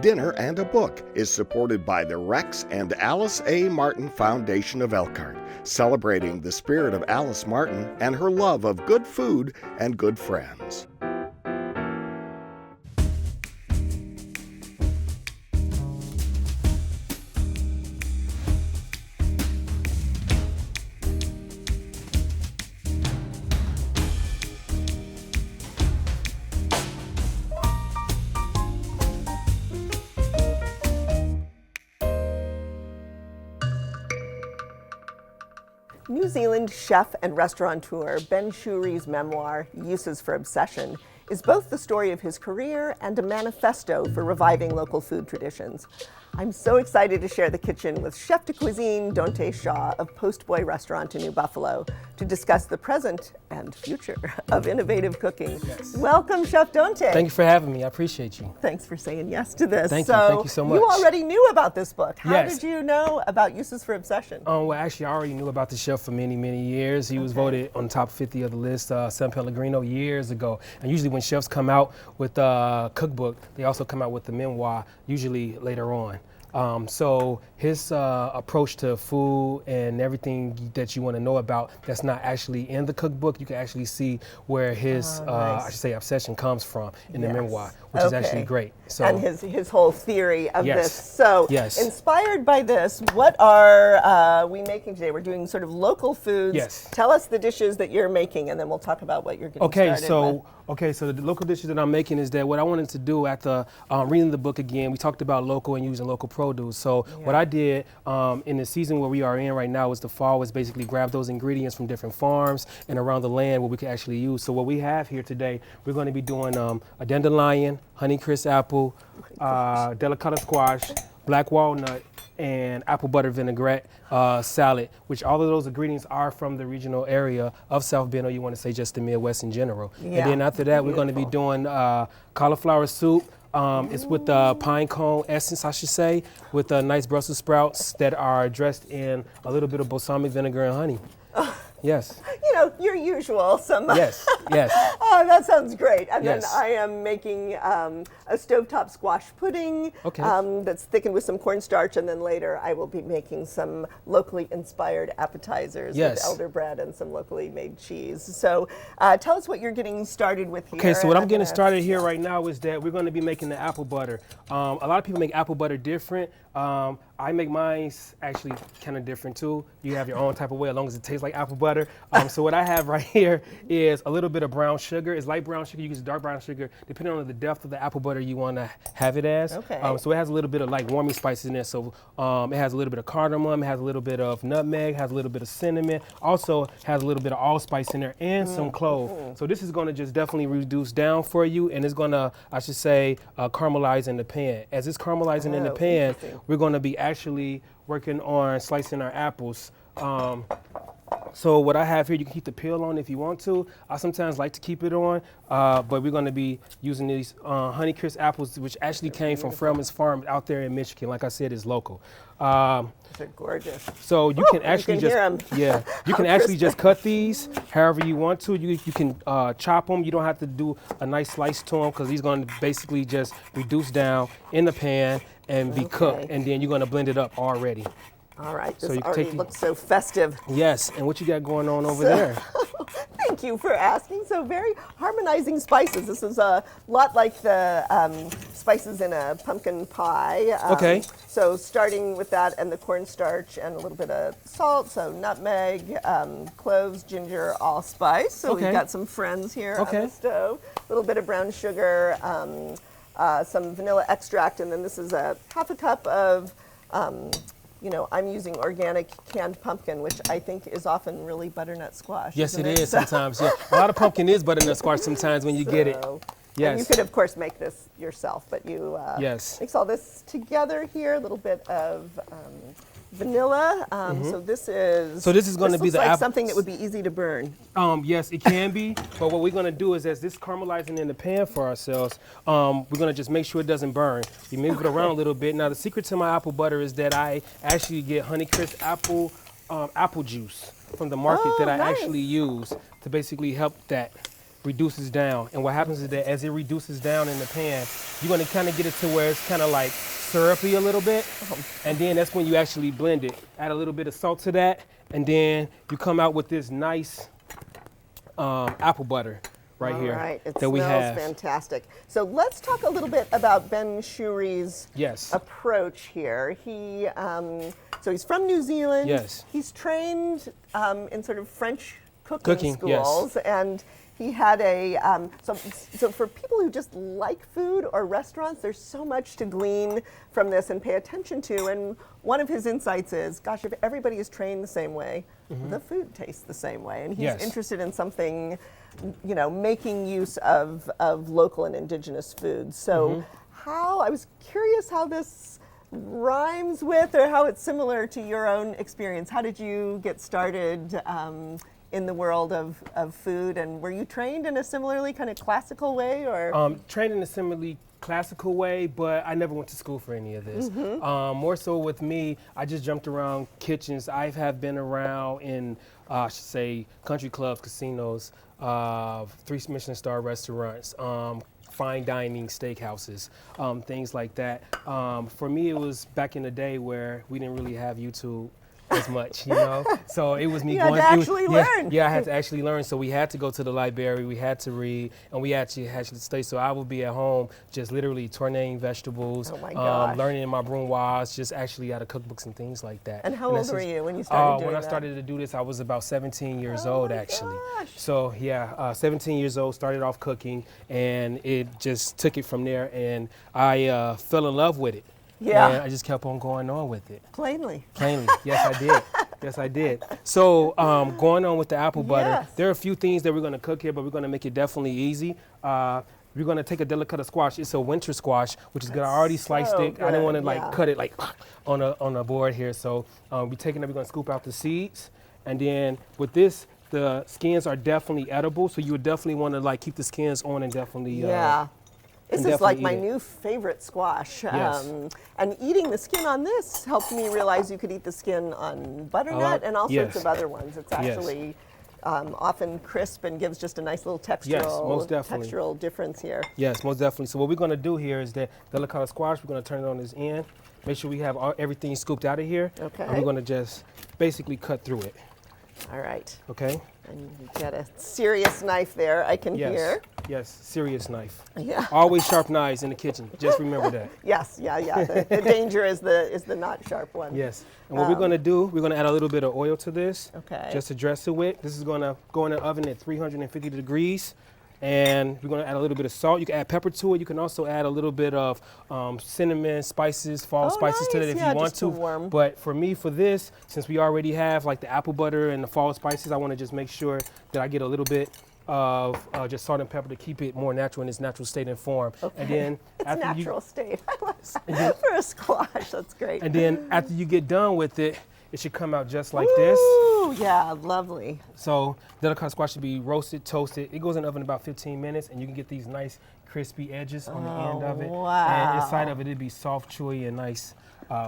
Dinner and a Book is supported by the Rex and Alice A. Martin Foundation of Elkhart, celebrating the spirit of Alice Martin and her love of good food and good friends. New Zealand chef and restaurateur Ben Shewry's memoir, Uses for Obsession, is both the story of his career and a manifesto for reviving local food traditions. I'm so excited to share the kitchen with Chef de Cuisine Donte Shaw of Post Boy Restaurant in New Buffalo to discuss the present and future of innovative cooking. Yes. Welcome, Chef Donte. Thank you for having me. I appreciate you. Thanks for saying yes to this. Thank you so much. You already knew about this book. How Yes. did you know about Uses for Obsession? Well, actually, I already knew about the chef for many, many years. He was voted on top 50 of the list, San Pellegrino, years ago. And usually when chefs come out with a cookbook, they also come out with the memoir, usually later on. So his approach to food and everything that you want to know about that's not actually in the cookbook, you can actually see where his, I should say, obsession comes from in the memoir, which is actually great. So, and his whole theory of Yes. this. So Yes. inspired by this, what are we making today? We're doing sort of local foods. Yes. Tell us the dishes that you're making, and then we'll talk about what you're getting started with. So the local dishes that I'm making is that what I wanted to do after reading the book again, we talked about local and using local produce. So what I did in the season where we are in right now is the fall, is basically grab those ingredients from different farms and around the land where we can actually use. So what we have here today, we're going to be doing a dandelion, Honeycrisp apple, Delicata squash, black walnut, and apple butter vinaigrette salad, which all of those ingredients are from the regional area of South Bend, or you want to say just the Midwest in general. Yeah. And then after that, we're going to be doing cauliflower soup. It's with pine cone essence, I should say, with nice Brussels sprouts that are dressed in a little bit of balsamic vinegar and honey. Yes. You know, your usual. Yes, yes. Oh, that sounds great. And Yes. then I am making a stovetop squash pudding that's thickened with some cornstarch, and then later I will be making some locally inspired appetizers with elder bread and some locally made cheese. So tell us what you're getting started with here. Okay, so what I'm getting started here right now is that we're going to be making the apple butter. A lot of people make apple butter different. I make mine actually kind of different too. You have your own type of way as long as it tastes like apple butter. So what I have right here is a little bit of brown sugar. It's light brown sugar. You can use dark brown sugar depending on the depth of the apple butter you want to have it as. Okay. So it has a little bit of like warming spices in it. So it has a little bit of cardamom, it has a little bit of nutmeg, has a little bit of cinnamon, also has a little bit of allspice in there and some clove. So this is going to just definitely reduce down for you, and it's going to, I should say, caramelize in the pan. As it's caramelizing in the pan, we're going to be actually working on slicing our apples. So what I have here, you can keep the peel on if you want to. I sometimes like to keep it on, but we're going to be using these Honeycrisp apples, which actually came from Freeman's Farm out there in Michigan. Like I said, it's local. They're gorgeous. So you can actually you can actually just cut these however you want to. You can chop them. You don't have to do a nice slice to them because these going to basically just reduce down in the pan and be cooked, and then you're going to blend it up already. All right, this So you can already take looks so festive. Yes, and what you got going on over there? Thank you for asking. So very harmonizing spices. This is a lot like the spices in a pumpkin pie. Okay. So starting with that and the cornstarch and a little bit of salt, so nutmeg, cloves, ginger, allspice. So we've got some friends here on the stove. A little bit of brown sugar, some vanilla extract, and then this is a half a cup of I'm using organic canned pumpkin, which I think is often really butternut squash. Yes, it isn't is sometimes. Yeah. A lot of pumpkin is butternut squash sometimes when you get it. Yes. And you could, of course, make this yourself, but you mix all this together here, a little bit of vanilla. So this is going to be the like something that would be easy to burn. Yes, it can be. But what we're going to do is, as this caramelizing in the pan for ourselves, we're going to just make sure it doesn't burn. We move it around a little bit. Now, the secret to my apple butter is that I actually get Honeycrisp apple juice from the market that I actually use to basically help that reduces down. And what happens is that as it reduces down in the pan, you're gonna kind of get it to where it's kind of like syrupy a little bit. And then that's when you actually blend it. Add a little bit of salt to that, and then you come out with this nice apple butter right here. All right, it that we smells have. fantastic. So let's talk a little bit about Ben Shewry's approach here. He, so he's from New Zealand. Yes. He's trained in sort of French cooking schools, yes. and he had a, so for people who just like food or restaurants, there's so much to glean from this and pay attention to. And one of his insights is, gosh, if everybody is trained the same way, the food tastes the same way. And he's interested in something, you know, making use of local and indigenous foods. So I was curious how this rhymes with, or how it's similar to your own experience. How did you get started in the world of food, and were you trained in a similarly kind of classical way, or? Trained in a similarly classical way, but I never went to school for any of this. More so with me, I just jumped around kitchens. I have been around in, I should say, country clubs, casinos, 3 Michelin star restaurants, fine dining steakhouses, things like that. For me, it was back in the day where we didn't really have YouTube as much, you know. So it was me going. You had to actually learn. Yeah, I had to actually learn. So we had to go to the library, we had to read, and we actually had to stay. So I would be at home just literally tornading vegetables, learning in my brunoise, just actually out of cookbooks and things like that. And how old were you when you started doing that? When I started to do this, I was about 17 years old, actually. So yeah, 17 years old, started off cooking, and it just took it from there, and I fell in love with it. Yeah. And I just kept on going on with it. Plainly. Yes, I did. Yes, I did. So going on with the apple butter, there are a few things that we're going to cook here, but we're going to make it definitely easy. We're going to take a Delicata squash. It's a winter squash, which is good. I already sliced it. I didn't want to cut it on a board here. So we're taking it. We're going to scoop out the seeds, and then with this, the skins are definitely edible. So you would definitely want to keep the skins on and definitely. This is like my new favorite squash. Yes. And eating the skin on this helped me realize you could eat the skin on butternut and all sorts of other ones. It's actually often crisp and gives just a nice little textural difference here. Yes, most definitely. So what we're going to do here is that Delicata squash, we're going to turn it on this end. Make sure we have everything scooped out of here. Okay. And we're going to just basically cut through it. All right. Okay. And you get a serious knife there, I can hear. Yes, serious knife. Yeah. Always sharp knives in the kitchen. Just remember that. Yes, yeah. The danger is the not sharp one. Yes. And what we're going to do, we're going to add a little bit of oil to this. Okay. Just to dress it with. This is going to go in the oven at 350 degrees. And we're going to add a little bit of salt. You can add pepper to it. You can also add a little bit of cinnamon, spices, fall spices to it if you want to. Warm. But for me, for this, since we already have the apple butter and the fall spices, I want to just make sure that I get a little bit of just salt and pepper to keep it more natural in its natural state and form. Okay. And then it's natural state. I love that. For a squash, that's great. And then after you get done with it, it should come out just like this. Ooh, yeah, lovely. So Delicata squash should be roasted, toasted. It goes in the oven about 15 minutes, and you can get these nice crispy edges on the end of it. Wow. And inside of it, it'd be soft, chewy, and nice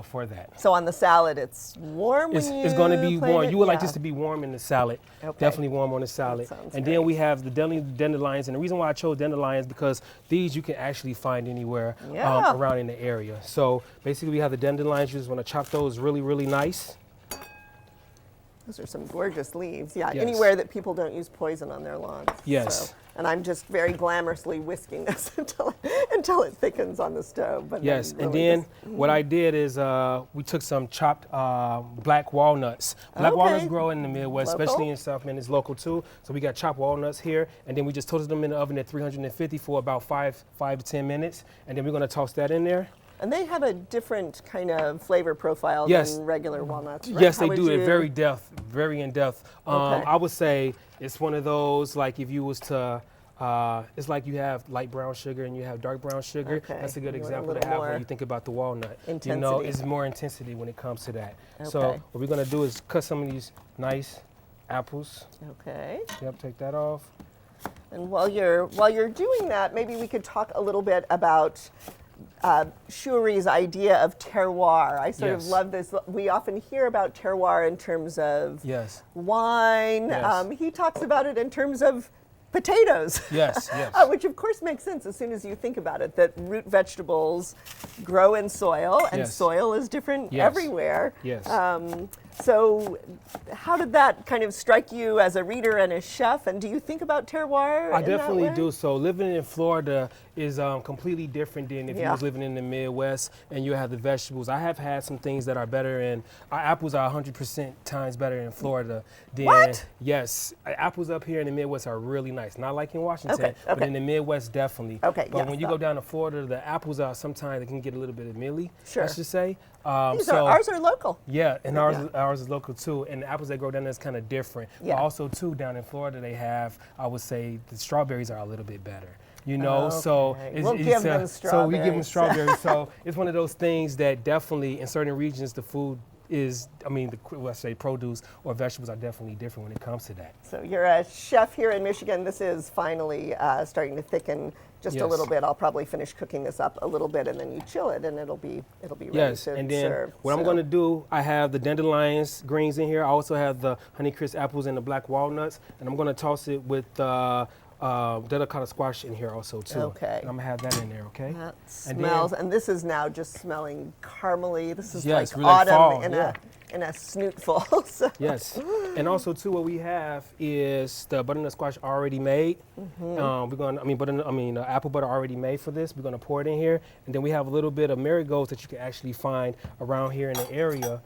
for that. So on the salad, it's warm. It's going to be warm. You would like this to be warm in the salad. Okay. Definitely warm on the salad. And then we have the dandelions. And the reason why I chose dandelions is because these you can actually find anywhere around in the area. So basically, we have the dandelions. You just want to chop those really, really nice. Those are some gorgeous leaves. Yeah, yes. Anywhere that people don't use poison on their lawns. Yes. So, and I'm just very glamorously whisking this until it thickens on the stove. But yes, really and then what I did is we took some chopped black walnuts. Black walnuts grow in the Midwest, especially in South Bend. It's local too. So we got chopped walnuts here, and then we just toasted them in the oven at 350 for about 5 to 10 minutes, and then we're going to toss that in there. And they have a different kind of flavor profile than regular walnuts, right? Yes, they do. They're very in depth. Okay. I would say it's one of those, like if you was to, it's like you have light brown sugar and you have dark brown sugar. Okay. That's a good example to have when you think about the walnut. Intensity. You know, it's more intensity when it comes to that. Okay. So what we're going to do is cut some of these nice apples. Okay. Yep, take that off. And while you're doing that, maybe we could talk a little bit about Shewry's idea of terroir. I sort of love this. We often hear about terroir in terms of wine. Yes. He talks about it in terms of potatoes. Yes, yes. Which of course makes sense as soon as you think about it, that root vegetables grow in soil, and Yes. soil is different Yes. everywhere. Yes. So how did that kind of strike you as a reader and a chef? And do you think about terroir I in that definitely way? do. So living in Florida is completely different than if you Yeah. was living in the Midwest and you have the vegetables. I have had some things that are better, and our apples are 100% times better in Florida than. What? Yes, apples up here in the Midwest are really nice. Not like in Washington, Okay, but okay. in the Midwest definitely. Okay, But yes, when you go down to Florida, the apples are sometimes they can get a little bit of mealy. Sure. I should say. Ours are local. Yeah, and ours is local too. And the apples that grow down there is kind of different. Yeah. But also too, down in Florida, they have, I would say, the strawberries are a little bit better. You know, so Okay. We'll give them so we give them strawberries. strawberries. So it's one of those things that definitely in certain regions the food is, let's say produce or vegetables are definitely different when it comes to that. So you're a chef here in Michigan. This is finally starting to thicken just a Yes. little bit. I'll probably finish cooking this up a little bit, and then you chill it, and it'll be ready Yes, to and then serve. what I'm going to do, I have the dandelions greens in here. I also have the Honeycrisp apples and the black walnuts, and I'm going to toss it with Delicata Squash in here also too. Okay. And I'm going to have that in there, okay? That And smells, then- and this is now just smelling caramely. This is Yes, like really like autumn fall, in yeah. a snootful. So- Yes, and also too, what we have is the butternut squash already made. We're going, apple butter already made for this. We're going to pour it in here, and then we have a little bit of marigolds that you can actually find around here in the area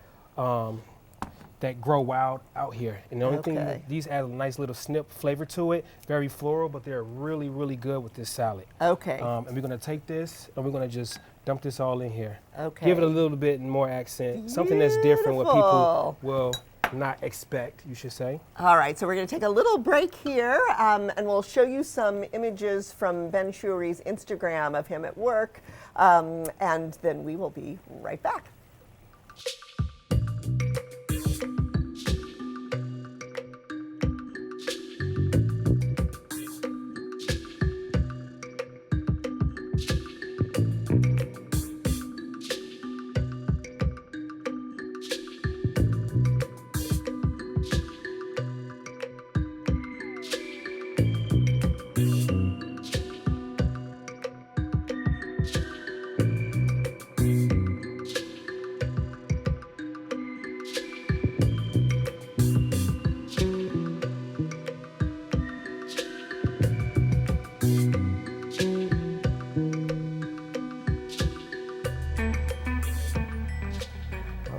that grow wild out here. And the only Okay. thing, these add a nice little snip flavor to it. Very floral, but they're really, really good with this salad. Okay. And we're going to take this and we're going to just dump this all in here. Okay. Give it a little bit more accent, something that's different, what people Beautiful. will not expect, you should say. All right, so we're going to take a little break here, and we'll show you some images from Ben Shewry's Instagram of him at work, and then we will be right back.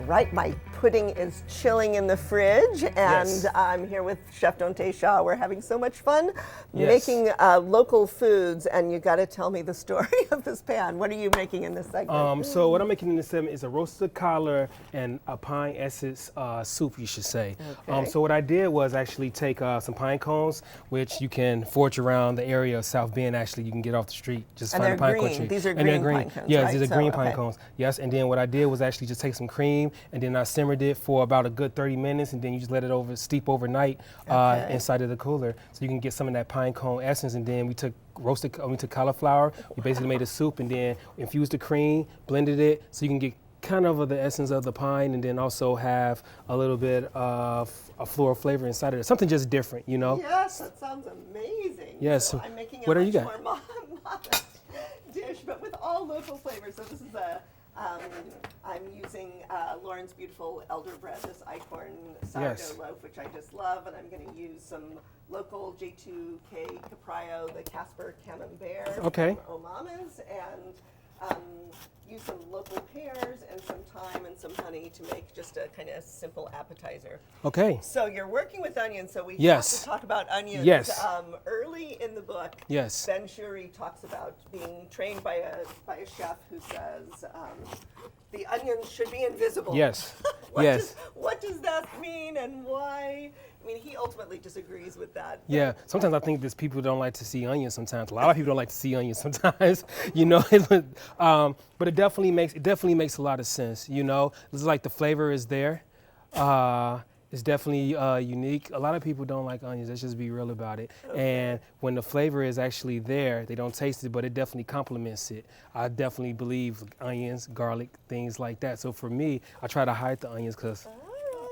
Right, my pudding is chilling in the fridge, and Yes. I'm here with Chef Donte Shaw. We're having so much fun Yes. making local foods, and you got to tell me the story of this pan. What are you making in this segment? So what I'm making in this segment is a roasted collard and a pine essence soup, you should say. Okay. So what I did was actually take some pine cones, which you can forage around the area of South Bend. Actually, you can get off the street, just And find a they're pine cone green. tree. These are And they're green pine cones, Yes, right? these are So, green pine okay. cones. Yes, and then what I did was actually just take some cream, and then I simmered it for about a good 30 minutes, and then you just let it steep overnight Okay. inside of the cooler, so you can get some of that pine cone essence. And then we took cauliflower. We basically made a soup, and then infused the cream, blended it, so you can get kind of the essence of the pine, and then also have a little bit of a floral flavor inside of it. Something just different, you know? Yes, that sounds amazing. Yes. So I'm making a What are much you more modest dish, but with all local flavors. So this is I'm using Lauren's beautiful elderbread, this Eichhorn sourdough Yes. loaf, which I just love, and I'm going to use some local J2K Caprio, the Casper Camembert Okay. from Omama's, and use some local pears and some thyme and some honey to make just a kind of simple appetizer. Okay. So you're working with onions, so we Yes. have to talk about onions. Yes. Early in the book, Yes. Ben Shewry talks about being trained by a chef who says the onions should be invisible. Yes. Yes. What does that mean, and why? I mean, he ultimately disagrees with that. Yeah, sometimes I think there's people who don't like to see onions sometimes. A lot of people don't like to see onions sometimes, you know. But it definitely makes a lot of sense, you know. It's like the flavor is there. It's definitely unique. A lot of people don't like onions. Let's just be real about it. Okay. And when the flavor is actually there, they don't taste it, but it definitely complements it. I definitely believe onions, garlic, things like that. So for me, I try to hide the onions because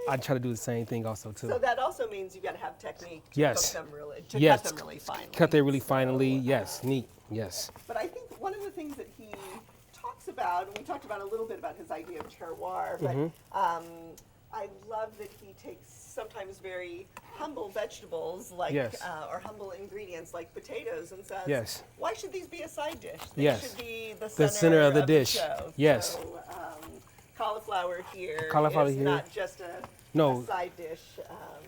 I try to do the same thing also too. So that also means you've got to have technique to Yes. cook them really, Yes. cut them really finely. Cut them really So, finely. Yes, neat. Yes. But I think one of the things that he talks about, and we talked about a little bit about his idea of terroir, but I love that he takes sometimes very humble vegetables like or humble ingredients like potatoes and says, why should these be a side dish? They should be the center of the dish. show. Yes. So, cauliflower here Cauliflower is here. not just a side dish.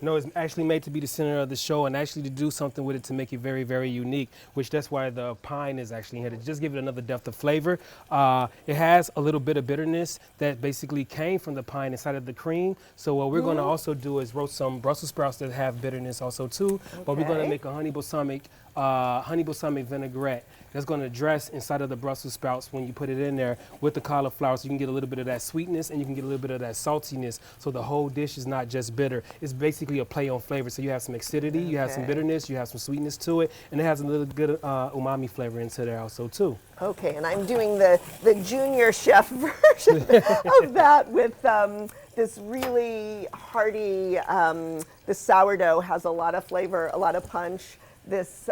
No, it's actually made to be the center of the show and actually to do something with it to make it very, very unique, which that's why the pine is actually here, to just give it another depth of flavor. It has a little bit of bitterness that basically came from the pine inside of the cream. So what we're going to also do is roast some Brussels sprouts that have bitterness also too, but we're going to make a honey balsamic vinaigrette that's going to dress inside of the Brussels sprouts when you put it in there with the cauliflower, so you can get a little bit of that sweetness and you can get a little bit of that saltiness, so the whole dish is not just bitter. It's basically a play on flavor, so you have some acidity, you have some bitterness, you have some sweetness to it, and it has a little good umami flavor into there also too. Okay, and I'm doing the junior chef version of that with this really hearty, the sourdough has a lot of flavor, a lot of punch. This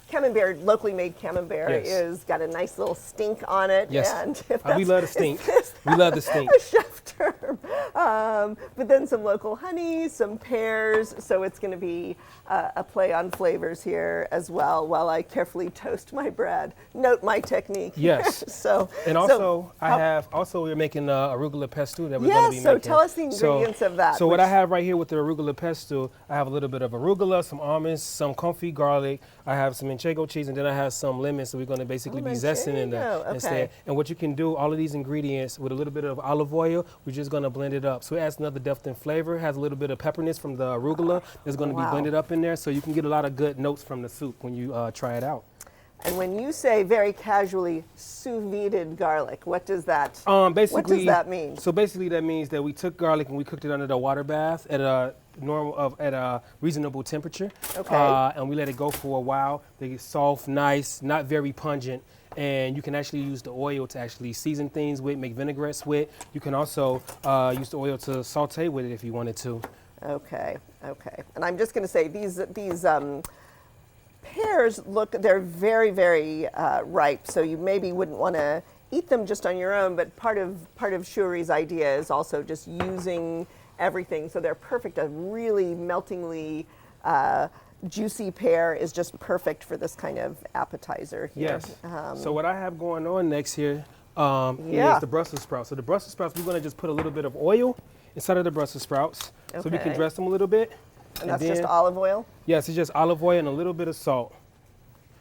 camembert, locally made camembert, is got a nice little stink on it. Yes, and we love the stink. We love the stink. A chef term. But then some local honey, some pears, so it's going to be a play on flavors here as well, while I carefully toast my bread. Note my technique. Yes. And also, we're making arugula pesto that we're going to be making. So tell us the ingredients of that. So what I have right here with the arugula pesto, I have a little bit of arugula, some almonds, some confit garlic, I have some manchego cheese, and then I have some lemon, so we're going to basically be zesting in there instead. And what you can do, all of these ingredients with a little bit of olive oil, we're just going to blend it up. So it adds another depth and flavor, has a little bit of pepperness from the arugula that's going to be blended up in there, so you can get a lot of good notes from the soup when you try it out. And when you say very casually sous vide garlic, what does that mean? So basically that means that we took garlic and we cooked it under the water bath at a reasonable temperature. Okay. And we let it go for a while. They get soft, nice, not very pungent. And you can actually use the oil to actually season things with, make vinaigrettes with. You can also use the oil to saute with it if you wanted to. Okay. And I'm just going to say these pears they're very, very ripe, so you maybe wouldn't want to eat them just on your own, but part of Shewry's idea is also just using everything, so they're perfect. A really meltingly juicy pear is just perfect for this kind of appetizer here. Yes. So what I have going on next here is the Brussels sprouts. So the Brussels sprouts, we're going to just put a little bit of oil inside of the Brussels sprouts, so we can dress them a little bit. And that's just olive oil? Yes, it's just olive oil and a little bit of salt.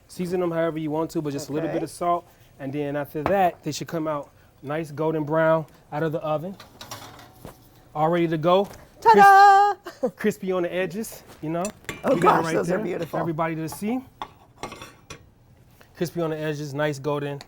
Season them however you want to, but just a little bit of salt. And then after that, they should come out nice golden brown out of the oven. All ready to go. Ta-da! Crispy on the edges, you know. Oh gosh, those are beautiful. For everybody to see. Crispy on the edges, nice golden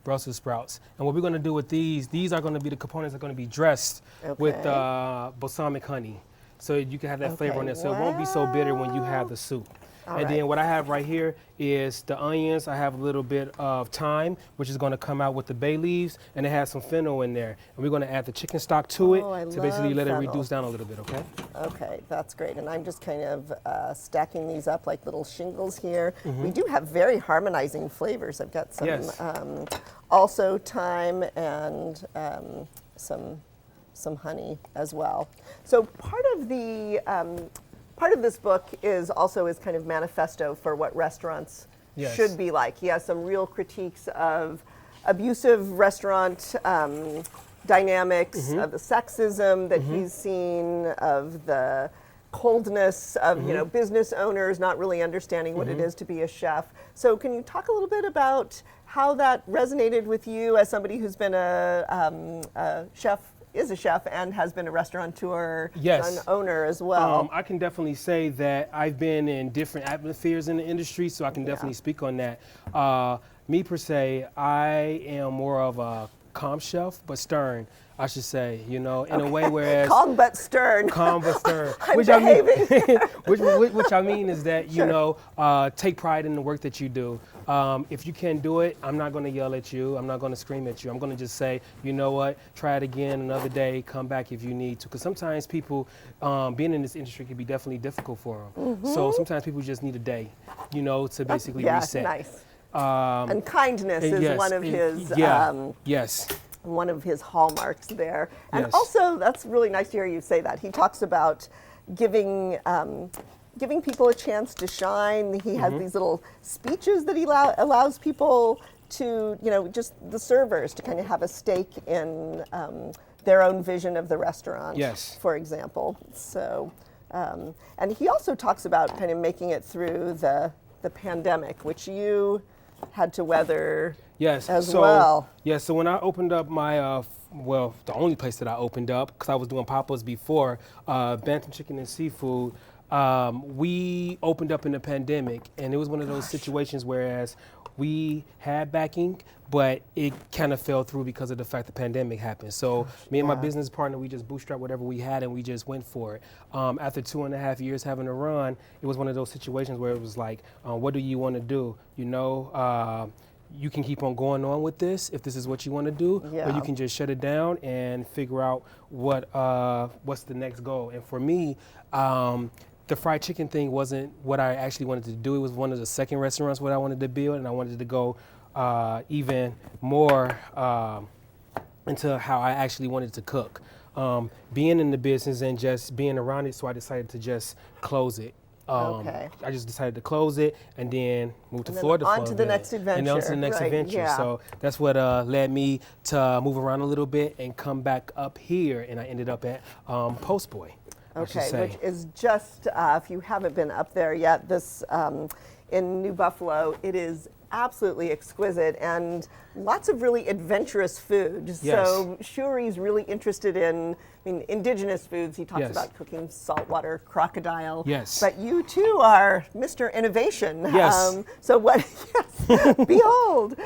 Brussels sprouts. And what we're going to do with these are going to be the components that are going to be dressed with balsamic honey. So you can have that flavor on there, so it won't be so bitter when you have the soup. Then what I have right here is the onions. I have a little bit of thyme, which is going to come out with the bay leaves, and it has some fennel in there. And we're going to add the chicken stock to it to basically let it reduce down a little bit, okay? Okay, that's great. And I'm just kind of stacking these up like little shingles here. We do have very harmonizing flavors. I've got some also thyme and some honey as well. So part of this book is kind of manifesto for what restaurants should be like. He has some real critiques of abusive restaurant dynamics, of the sexism that he's seen, of the coldness of business owners not really understanding what it is to be a chef. So can you talk a little bit about how that resonated with you as somebody who's been a chef? Is a chef and has been a restaurateur, an owner as well. I can definitely say that I've been in different atmospheres in the industry, so I can definitely speak on that. Me per se, I am more of a calm chef, but stern, I should say, you know, in a way whereas... Calm but stern. Calm but stern. I'm which behaving. I mean, which I mean is that, you know, take pride in the work that you do. If you can't do it, I'm not going to yell at you. I'm not going to scream at you. I'm going to just say, you know what, try it again another day, come back if you need to. Because sometimes people, being in this industry can be definitely difficult for them. So sometimes people just need a day, you know, to basically reset. Nice. And kindness is one of his... yes. One of his hallmarks there. And Yes. also, that's really nice to hear you say that. He talks about giving people a chance to shine. He has these little speeches that he allows people to, you know, just the servers to kind of have a stake in their own vision of the restaurant, Yes. for example. So, and he also talks about kind of making it through the pandemic, which you had to weather as well. Yeah, so when I opened up my, well, the only place that I opened up, because I was doing pop-ups before, Bantam Chicken and Seafood, we opened up in the pandemic, and it was one of those situations whereas we had backing, but it kind of fell through because of the fact the pandemic happened. So me and my business partner, we just bootstrapped whatever we had and we just went for it. After 2.5 years having a run, it was one of those situations where it was like, what do you want to do? You know, you can keep on going on with this if this is what you want to do, or you can just shut it down and figure out what's the next goal. And for me, the fried chicken thing wasn't what I actually wanted to do. It was one of the second restaurants what I wanted to build, and I wanted to go even more into how I actually wanted to cook. Being in the business and just being around it, so I decided to just close it. I just decided to close it and then move to Florida. On to the next adventure. And on to the next adventure. Yeah. So that's what led me to move around a little bit and come back up here, and I ended up at Post Boy. Okay, which is just, if you haven't been up there yet, this in New Buffalo, it is absolutely exquisite and lots of really adventurous food. Yes. So Shewry's really interested in, indigenous foods. He talks about cooking saltwater crocodile. Yes. But you too are Mr. Innovation. Yes. So what, behold,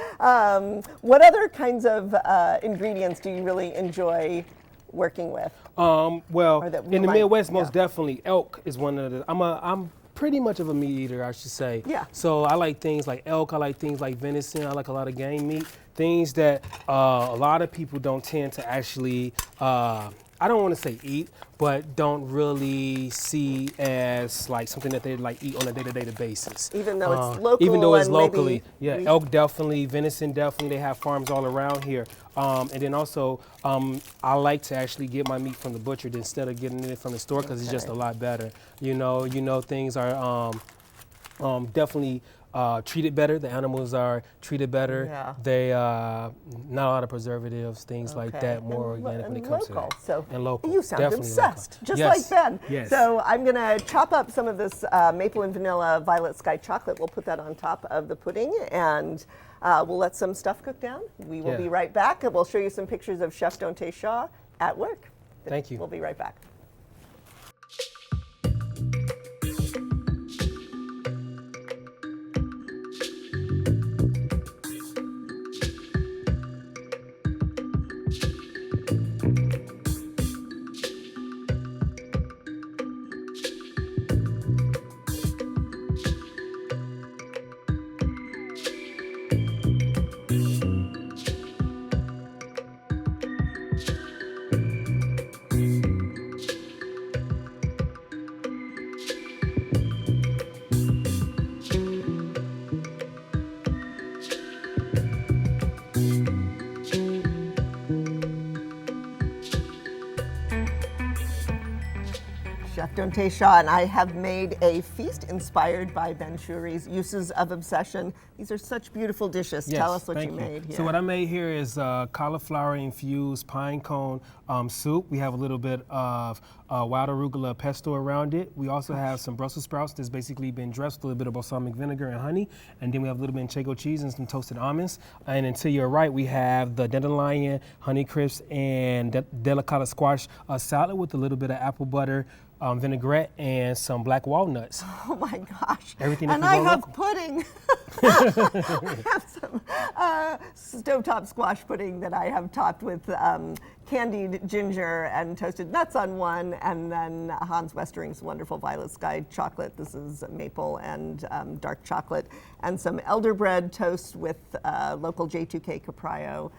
what other kinds of ingredients do you really enjoy working with? Well, in the Midwest, most definitely elk is one of the. I'm pretty much of a meat eater, I should say. Yeah. So I like things like elk. I like things like venison. I like a lot of game meat. Things that a lot of people don't tend to actually. I don't want to say eat, but don't really see as like something that they like eat on a day-to-day basis. Even though it's local. Even though it's locally. Yeah, elk definitely, venison definitely. They have farms all around here. And then also, I like to actually get my meat from the butcher instead of getting it from the store because it's just a lot better. You know, things are definitely treated better. The animals are treated better. Yeah. They not a lot of preservatives, things like that. More organic when it comes to that. So and local. You sound definitely obsessed, local. just like Ben. Yes. So I'm gonna chop up some of this maple and vanilla violet sky chocolate. We'll put that on top of the pudding, and we'll let some stuff cook down. We will be right back, and we'll show you some pictures of Chef Donte Shaw at work. Thank you. We'll be right back. Chef Donte Shaw and I have made a feast inspired by Ben Shewry's uses of obsession. These are such beautiful dishes. Yes, Tell us what thank you made here. So what I made here is cauliflower infused pine cone soup. We have a little bit of wild arugula pesto around it. We also have some Brussels sprouts that's basically been dressed with a little bit of balsamic vinegar and honey. And then we have a little bit of Manchego cheese and some toasted almonds. And then to your right, we have the dandelion, honey crisps, and Delicata Squash salad with a little bit of apple butter, vinaigrette, and some black walnuts. Oh my gosh. Everything and that I can go have local. pudding. I have some stovetop squash pudding that I have topped with candied ginger and toasted nuts on one, and then Hans Westering's wonderful Violet Sky chocolate. This is maple and dark chocolate, and some elderbread toast with local J2K Capraio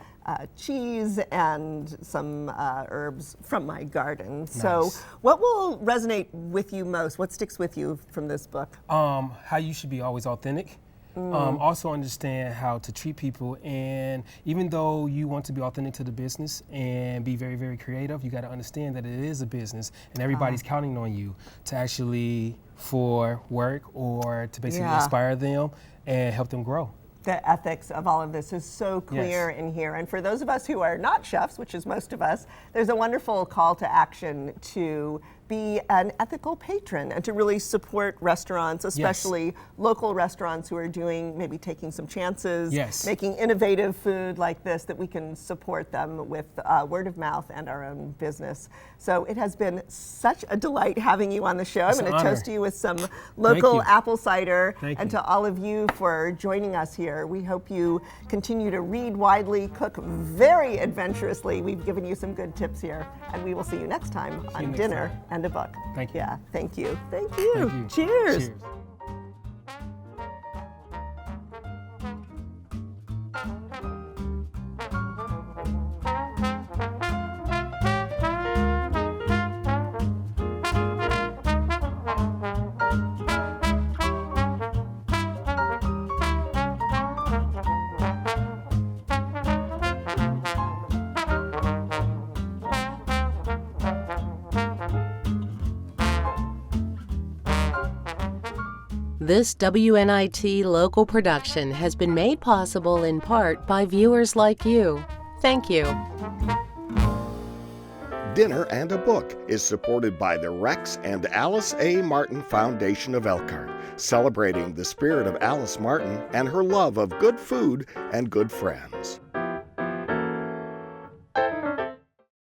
cheese and some herbs from my garden. Nice. So what will resonate with you most? What sticks with you from this book? How you should be always authentic. Also understand how to treat people, and even though you want to be authentic to the business and be very, very creative, you got to understand that it is a business and everybody's counting on you to actually for work or to basically inspire them and help them grow. The ethics of all of this is so clear in here. And for those of us who are not chefs, which is most of us, there's a wonderful call to action to be an ethical patron and to really support restaurants, especially local restaurants who are maybe taking some chances, making innovative food like this, that we can support them with word of mouth and our own business. So it has been such a delight having you on the show. I'm going to toast you with some local apple cider. And to all of you for joining us here. We hope you continue to read widely, cook very adventurously. We've given you some good tips here, and we will see you next time on Dinner and a Book. Thank you. Yeah, thank you. Thank you. Thank you. Cheers. Cheers. This WNIT local production has been made possible in part by viewers like you. Thank you. Dinner and a Book is supported by the Rex and Alice A. Martin Foundation of Elkhart, celebrating the spirit of Alice Martin and her love of good food and good friends.